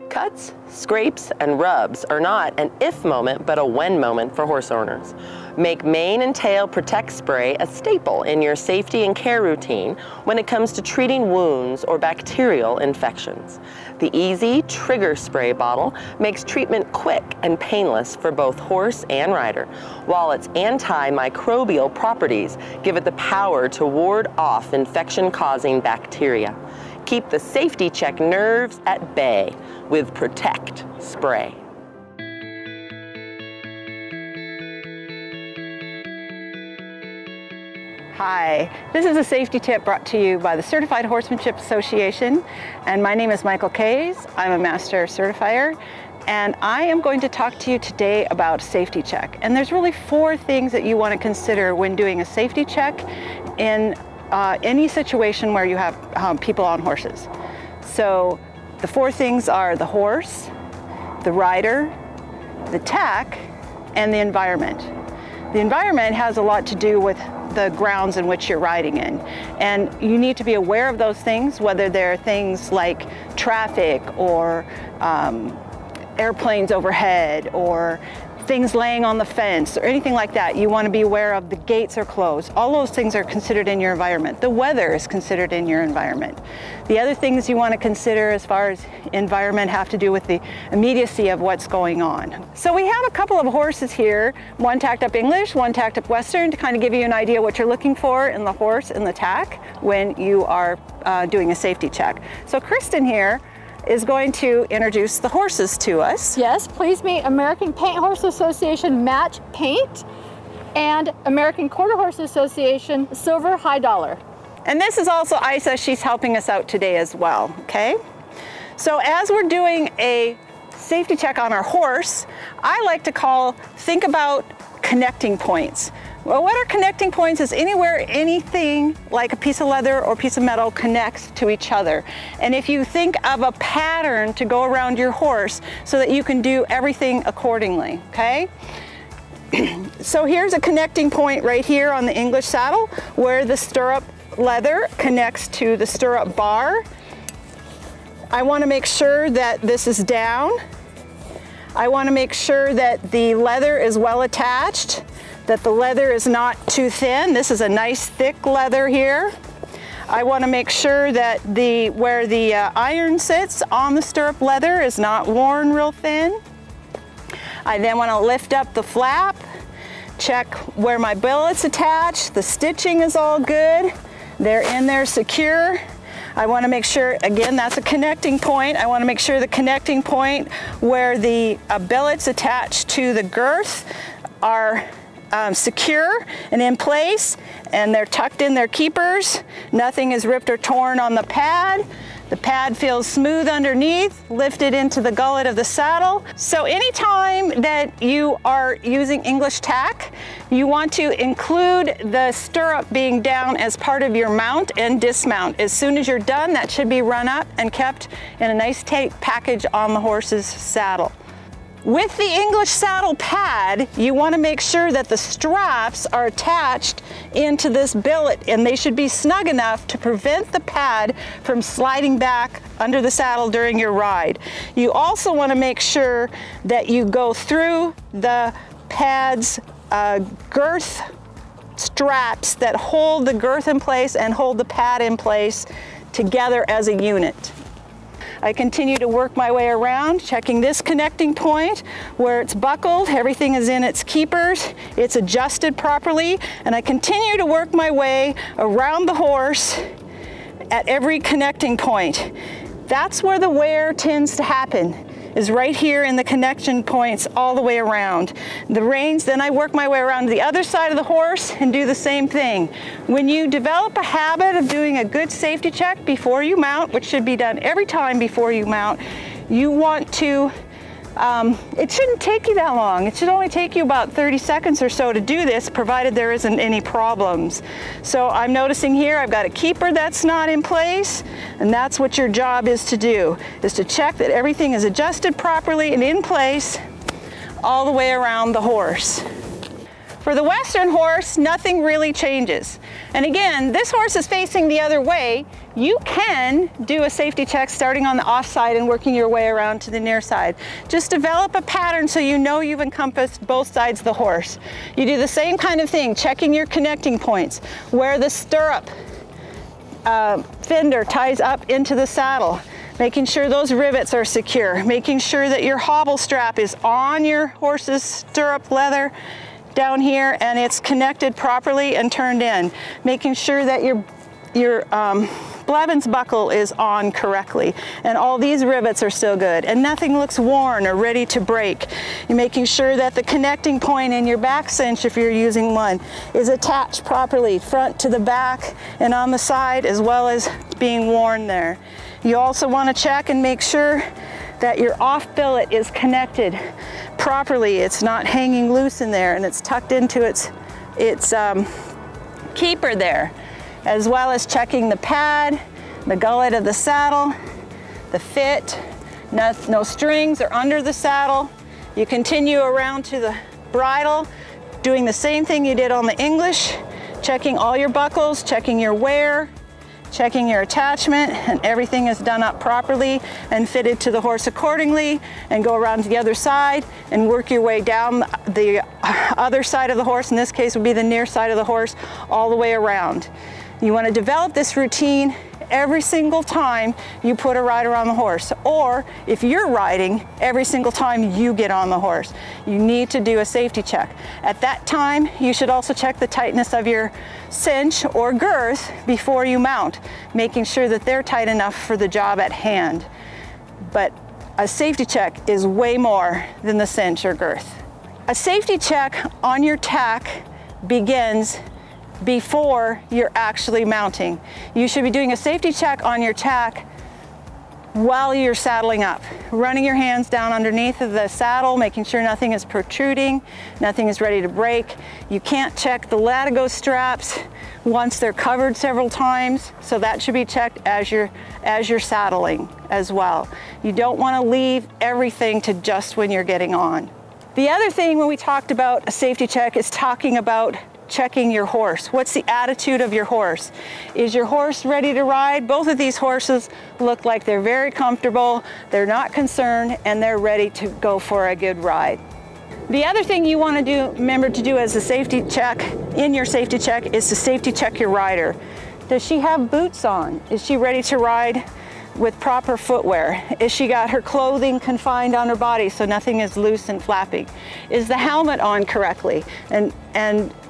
Cuts, scrapes, and rubs are not an if moment, but a when moment for horse owners. Make mane and tail protect spray a staple in your safety and care routine when it comes to treating wounds or bacterial infections. The easy trigger spray bottle makes treatment quick and painless for both horse and rider, while its antimicrobial properties give it the power to ward off infection-causing bacteria. Keep the safety check nerves at bay with Protect Spray. Hi, this is a safety tip brought to you by the Certified Horsemanship Association, and my name is Michal. I'm a master certifier, and I am going to talk to you today about safety check. And there's really 4 things that you want to consider when doing a safety check in any situation where you have people on horses. So the 4 things are the horse, the rider, the tack, and the environment. The environment has a lot to do with the grounds in which you're riding in, and you need to be aware of those things, whether they're things like traffic or airplanes overhead or things laying on the fence or anything like that. You want to be aware of the gates are closed. All those things are considered in your environment. The weather is considered in your environment. The other things you want to consider as far as environment have to do with the immediacy of what's going on. So we have a couple of horses here, one tacked up English, one tacked up Western, to kind of give you an idea what you're looking for in the horse and the tack when you are doing a safety check. So Kristen here is going to introduce the horses to us. Yes, please meet American Paint Horse Association Match Paint and American Quarter Horse Association Silver High Dollar. And this is also Isa. She's helping us out today as well, okay? So as we're doing a safety check on our horse, I like to think about connecting points. Well, what are connecting points is anywhere anything like a piece of leather or piece of metal connects to each other. And if you think of a pattern to go around your horse so that you can do everything accordingly, okay? So here's a connecting point right here on the English saddle where the stirrup leather connects to the stirrup bar. I want to make sure that this is down. I want to make sure that the leather is well attached, that the leather is not too thin. This is a nice thick leather here. I want to make sure that where the iron sits on the stirrup leather is not worn real thin. I then want to lift up the flap, check where my billet's attached. The stitching is all good. They're in there secure. I want to make sure, again, that's a connecting point. I want to make sure the connecting point where the billets attached to the girth are secure and in place, and they're tucked in their keepers. Nothing is ripped or torn on the pad. The pad feels smooth underneath, lifted into the gullet of the saddle. So anytime that you are using English tack, you want to include the stirrup being down as part of your mount and dismount. As soon as you're done, that should be run up and kept in a nice tape package on the horse's saddle. With the English saddle pad, you want to make sure that the straps are attached into this billet, and they should be snug enough to prevent the pad from sliding back under the saddle during your ride. You also want to make sure that you go through the pad's girth straps that hold the girth in place and hold the pad in place together as a unit. I continue to work my way around, checking this connecting point where it's buckled, everything is in its keepers, it's adjusted properly, and I continue to work my way around the horse at every connecting point. That's where the wear tends to happen, is right here in the connection points all the way around. The reins, then I work my way around to the other side of the horse and do the same thing. When you develop a habit of doing a good safety check before you mount, which should be done every time before you mount, you want to, it shouldn't take you that long. It should only take you about 30 seconds or so to do this, provided there isn't any problems. So I'm noticing here I've got a keeper that's not in place, and that's what your job is to do, is to check that everything is adjusted properly and in place all the way around the horse. For the Western horse, nothing really changes. And again, this horse is facing the other way. You can do a safety check starting on the off side and working your way around to the near side. Just develop a pattern so you know you've encompassed both sides of the horse. You do the same kind of thing, checking your connecting points, where the stirrup fender ties up into the saddle, making sure those rivets are secure, making sure that your hobble strap is on your horse's stirrup leather down here and it's connected properly and turned in, making sure that your Blevins buckle is on correctly and all these rivets are still good and nothing looks worn or ready to break. You're making sure that the connecting point in your back cinch, if you're using one, is attached properly front to the back and on the side, as well as being worn there. You also want to check and make sure that your off billet is connected properly. It's not hanging loose in there and it's tucked into its keeper there, as well as checking the pad, the gullet of the saddle, the fit, no strings are under the saddle. You continue around to the bridle, doing the same thing you did on the English, checking all your buckles, checking your wear, checking your attachment, and everything is done up properly and fitted to the horse accordingly, and go around to the other side and work your way down the other side of the horse. In this case would be the near side of the horse, all the way around. You want to develop this routine every single time you put a rider on the horse, or if you're riding, every single time you get on the horse. You need to do a safety check. At that time, you should also check the tightness of your cinch or girth before you mount, making sure that they're tight enough for the job at hand. But a safety check is way more than the cinch or girth. A safety check on your tack begins before you're actually mounting. You should be doing a safety check on your tack while you're saddling up, running your hands down underneath of the saddle, making sure nothing is protruding, nothing is ready to break. You can't check the latigo straps once they're covered several times, so that should be checked as you're saddling as well. You don't want to leave everything to just when you're getting on. The other thing when we talked about a safety check is talking about checking your horse. What's the attitude of your horse? Is your horse ready to ride? Both of these horses look like they're very comfortable, they're not concerned, and they're ready to go for a good ride. The other thing you want to remember to do as a safety check, in your safety check, is to safety check your rider. Does she have boots on? Is she ready to ride with proper footwear? Is she got her clothing confined on her body so nothing is loose and flapping? Is the helmet on correctly and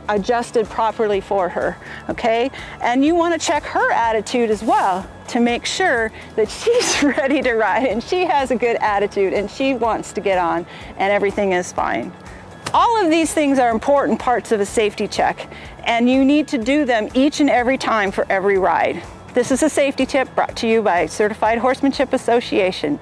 adjusted properly for her, okay? And you want to check her attitude as well to make sure that she's ready to ride and she has a good attitude and she wants to get on and everything is fine. All of these things are important parts of a safety check and you need to do them each and every time for every ride. This is a safety tip brought to you by Certified Horsemanship Association.